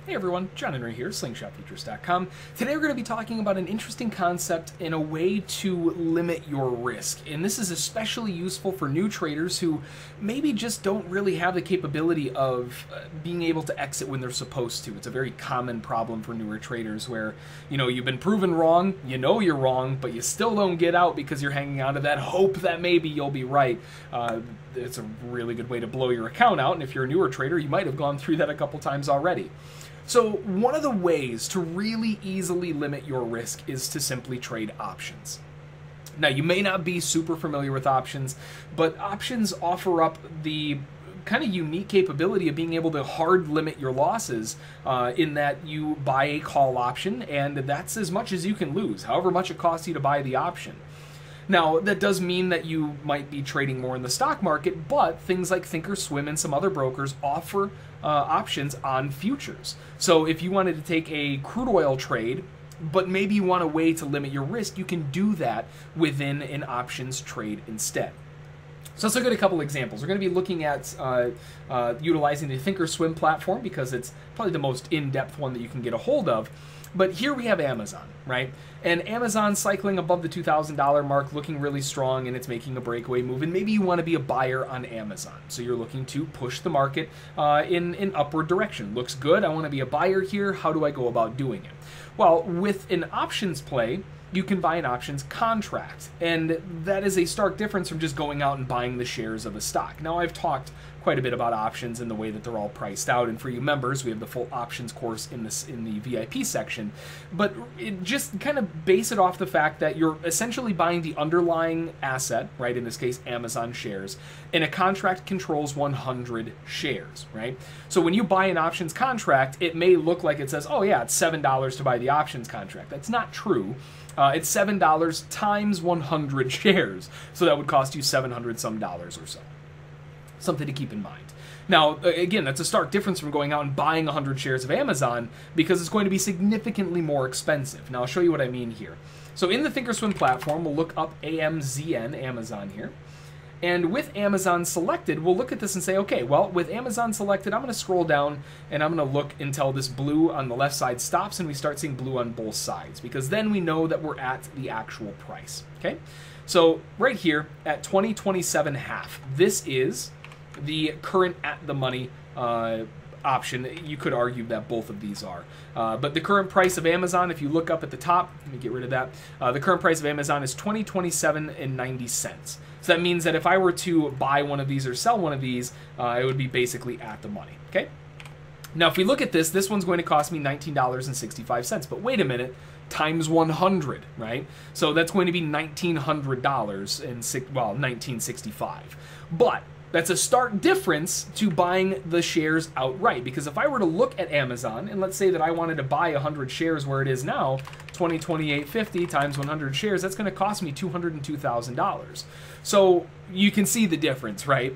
Hey everyone, John Henry here, slingshotfeatures.com. Today we're going to be talking about an interesting concept in a way to limit your risk. And this is especially useful for new traders who maybe just don't really have the capability of being able to exit when they're supposed to. It's a very common problem for newer traders where, you've been proven wrong, you know you're wrong, but you still don't get out because you're hanging on to that hope that maybe you'll be right. It's a really good way to blow your account out, and if you're a newer trader, you might have gone through that a couple times already. So one of the ways to really easily limit your risk is to simply trade options. Now, you may not be super familiar with options, but options offer up the kind of unique capability of being able to hard limit your losses in that you buy a call option, and that's as much as you can lose, however much it costs you to buy the option. Now, that does mean that you might be trading more in the stock market, but things like Thinkorswim and some other brokers offer options on futures. So if you wanted to take a crude oil trade, but maybe you want a way to limit your risk, you can do that within an options trade instead. So let's look at a couple examples. We're going to be looking at utilizing the Thinkorswim platform because it's probably the most in-depth one that you can get a hold of. But here we have Amazon, right? And Amazon cycling above the $2,000 mark, looking really strong, and it's making a breakaway move. And maybe you want to be a buyer on Amazon. So you're looking to push the market in an upward direction. Looks good. I want to be a buyer here. How do I go about doing it? Well, with an options play, you can buy an options contract. And that is a stark difference from just going out and buying the shares of a stock. Now, I've talked quite a bit about options and the way that they're all priced out, and for you members we have the full options course in the VIP section, but it just kind of base it off the fact that you're essentially buying the underlying asset, right, in this case Amazon shares, and a contract controls 100 shares, right? So when you buy an options contract, it may look like it says, oh yeah, it's $7 to buy the options contract. That's not true. It's $7 times 100 shares, so that would cost you $700 some dollars or so. Something to keep in mind. Now, again, that's a stark difference from going out and buying 100 shares of Amazon because it's going to be significantly more expensive. Now, I'll show you what I mean here. So in the Thinkorswim platform, we'll look up AMZN, Amazon here. And with Amazon selected, we'll look at this and say, okay, well, with Amazon selected, I'm going to scroll down and I'm going to look until this blue on the left side stops and we start seeing blue on both sides, because then we know that we're at the actual price, okay? So right here at 20.27.5, this is the current at the money option. You could argue that both of these are. But the current price of Amazon, if you look up at the top, let me get rid of that. The current price of Amazon is $20.27.90. So that means that if I were to buy one of these or sell one of these, it would be basically at the money, okay? Now, if we look at this, this one's going to cost me $19.65. But wait a minute, times 100, right? So that's going to be $1,900 and, well, $19.65. But that's a stark difference to buying the shares outright, because if I were to look at Amazon, and let's say that I wanted to buy 100 shares where it is now, $20.28.50 times 100 shares, that's going to cost me $202,000. So you can see the difference, right?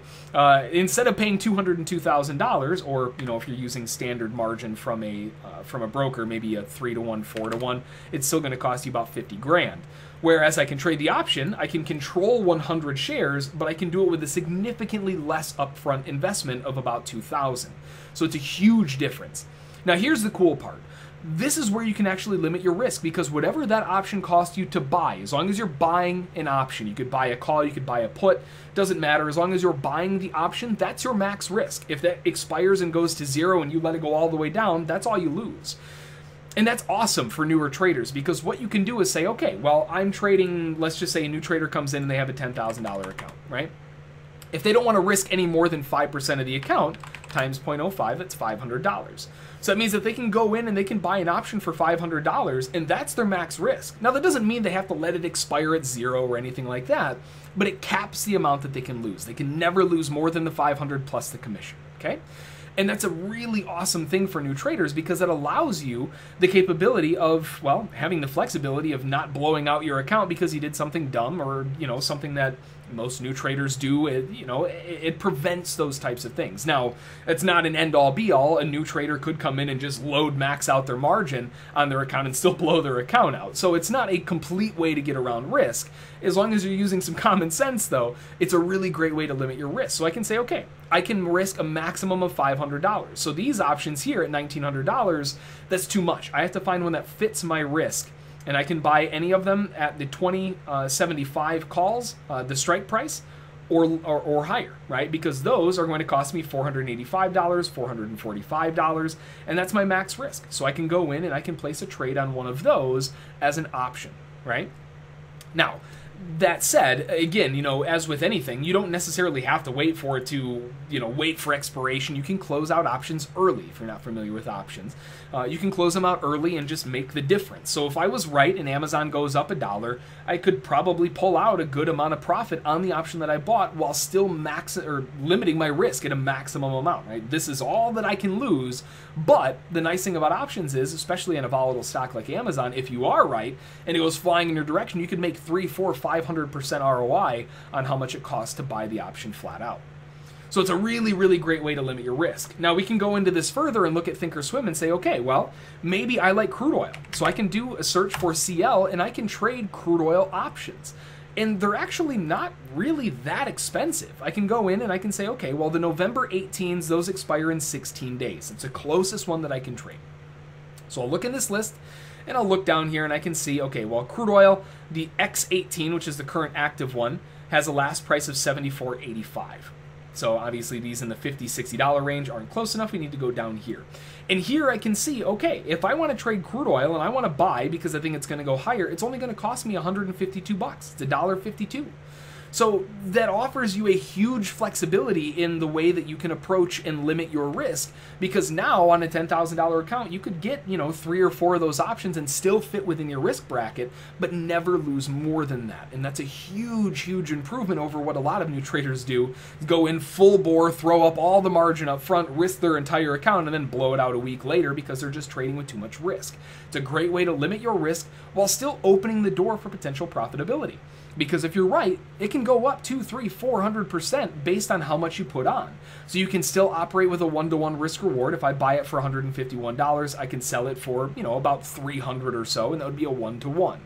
Instead of paying $202,000, or if you're using standard margin from a broker, maybe a 3-to-1, 4-to-1, it's still going to cost you about 50 grand. Whereas I can trade the option, I can control 100 shares, but I can do it with a significantly less upfront investment of about $2,000. So it's a huge difference. Now here's the cool part. This is where you can actually limit your risk, because whatever that option costs you to buy, as long as you're buying an option, you could buy a call, you could buy a put, doesn't matter. As long as you're buying the option, that's your max risk. If that expires and goes to zero and you let it go all the way down, that's all you lose. And that's awesome for newer traders, because what you can do is say, okay, well, I'm trading, let's just say a new trader comes in and they have a $10,000 account, right? If they don't want to risk any more than 5% of the account, times 0.05, that's $500. So that means that they can go in and they can buy an option for $500, and that's their max risk. Now, that doesn't mean they have to let it expire at zero or anything like that, but it caps the amount that they can lose. They can never lose more than the 500 plus the commission, okay? And that's a really awesome thing for new traders, because it allows you the capability of, well, having the flexibility of not blowing out your account because you did something dumb or, something that Most new traders do. It prevents those types of things. Now, it's not an end-all be-all. A new trader could come in and just max out their margin on their account and still blow their account out. So it's not a complete way to get around risk. As long as you're using some common sense, though, it's a really great way to limit your risk. So I can say, okay, I can risk a maximum of $500. So these options here at $1,900, that's too much. I have to find one that fits my risk. And I can buy any of them at the 20.75 calls, the strike price, or higher, right? Because those are going to cost me $485, $445, and that's my max risk. So I can go in and I can place a trade on one of those as an option, right? Now, that said, again, as with anything, you don't necessarily have to wait for it to, wait for expiration. You can close out options early if you're not familiar with options. You can close them out early and just make the difference. So if I was right and Amazon goes up $1, I could probably pull out a good amount of profit on the option that I bought while still limiting my risk at a maximum amount, right? This is all that I can lose, but the nice thing about options is, especially in a volatile stock like Amazon, if you are right and it goes flying in your direction, you could make 300%, 400%, 500% ROI on how much it costs to buy the option flat out. So it's a really, really great way to limit your risk. Now we can go into this further and look at Thinkorswim and say, okay, well, maybe I like crude oil. So I can do a search for CL and I can trade crude oil options. And they're actually not really that expensive. I can go in and I can say, okay, well, the November 18s, those expire in 16 days. It's the closest one that I can trade. So I'll look in this list and I'll look down here and I can see, okay, well, crude oil, the X18, which is the current active one, has a last price of $74.85. So obviously these in the $50, $60 range aren't close enough. We need to go down here. And here I can see, okay, if I want to trade crude oil and I want to buy because I think it's going to go higher, it's only going to cost me $152. It's $1.52. So that offers you a huge flexibility in the way that you can approach and limit your risk, because now on a $10,000 account, you could get, 3 or 4 of those options and still fit within your risk bracket, but never lose more than that. And that's a huge, huge improvement over what a lot of new traders do. Go in full bore, throw up all the margin up front, risk their entire account, and then blow it out a week later because they're just trading with too much risk. It's a great way to limit your risk while still opening the door for potential profitability. Because if you're right, it can go up 200%, 300%, 400% based on how much you put on. So you can still operate with a 1-to-1 risk reward. If I buy it for $151, I can sell it for, about $300 or so, and that would be a 1-to-1.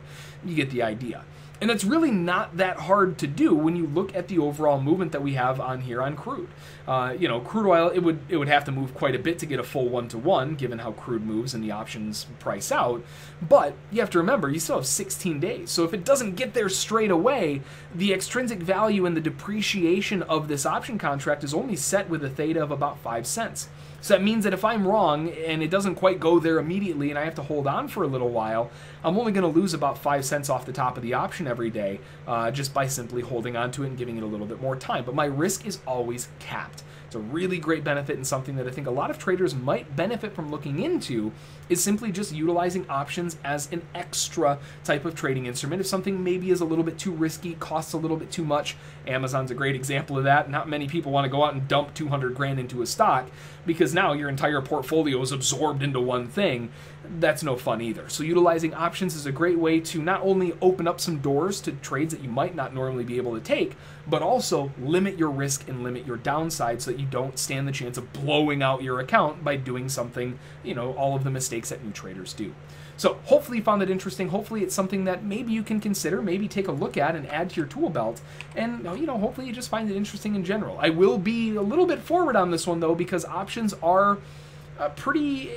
You get the idea. And that's really not that hard to do when you look at the overall movement that we have on here on crude. Crude oil, it would have to move quite a bit to get a full 1-to-1, given how crude moves and the options price out. But you have to remember, you still have 16 days. So if it doesn't get there straight away, the extrinsic value and the depreciation of this option contract is only set with a theta of about 5 cents. So that means that if I'm wrong and it doesn't quite go there immediately and I have to hold on for a little while, I'm only going to lose about 5 cents off the top of the option every day just by simply holding on to it and giving it a little bit more time. But my risk is always capped. It's a really great benefit, and something that I think a lot of traders might benefit from looking into is simply just utilizing options as an extra type of trading instrument. If something maybe is a little bit too risky, costs a little bit too much, Amazon's a great example of that. Not many people want to go out and dump 200 grand into a stock because now your entire portfolio is absorbed into one thing. That's no fun either. So utilizing options is a great way to not only open up some doors to trades that you might not normally be able to take, but also limit your risk and limit your downside so that you don't stand the chance of blowing out your account by doing something, all of the mistakes that new traders do. So hopefully you found that interesting. Hopefully it's something that maybe you can consider, maybe take a look at and add to your tool belt. And, hopefully you just find it interesting in general. I will be a little bit forward on this one, though, because options are pretty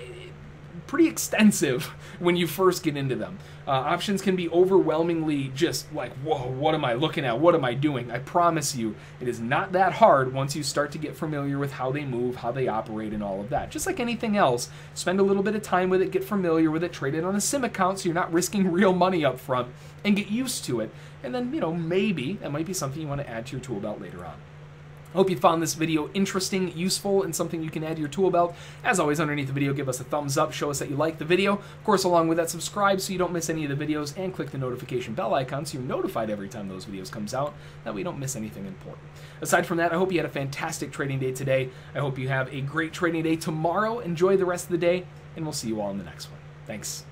extensive when you first get into them. Options can be overwhelmingly just like, whoa, what am I looking at? What am I doing? I promise you, it is not that hard once you start to get familiar with how they move, how they operate, and all of that. Just like anything else, spend a little bit of time with it, get familiar with it, trade it on a sim account so you're not risking real money up front, and get used to it. And then, maybe that might be something you want to add to your tool belt later on. I hope you found this video interesting, useful, and something you can add to your tool belt. As always, underneath the video, give us a thumbs up, show us that you like the video. Of course, along with that, subscribe so you don't miss any of the videos, and click the notification bell icon so you're notified every time those videos comes out, that way you don't miss anything important. Aside from that, I hope you had a fantastic trading day today. I hope you have a great trading day tomorrow. Enjoy the rest of the day, and we'll see you all in the next one. Thanks.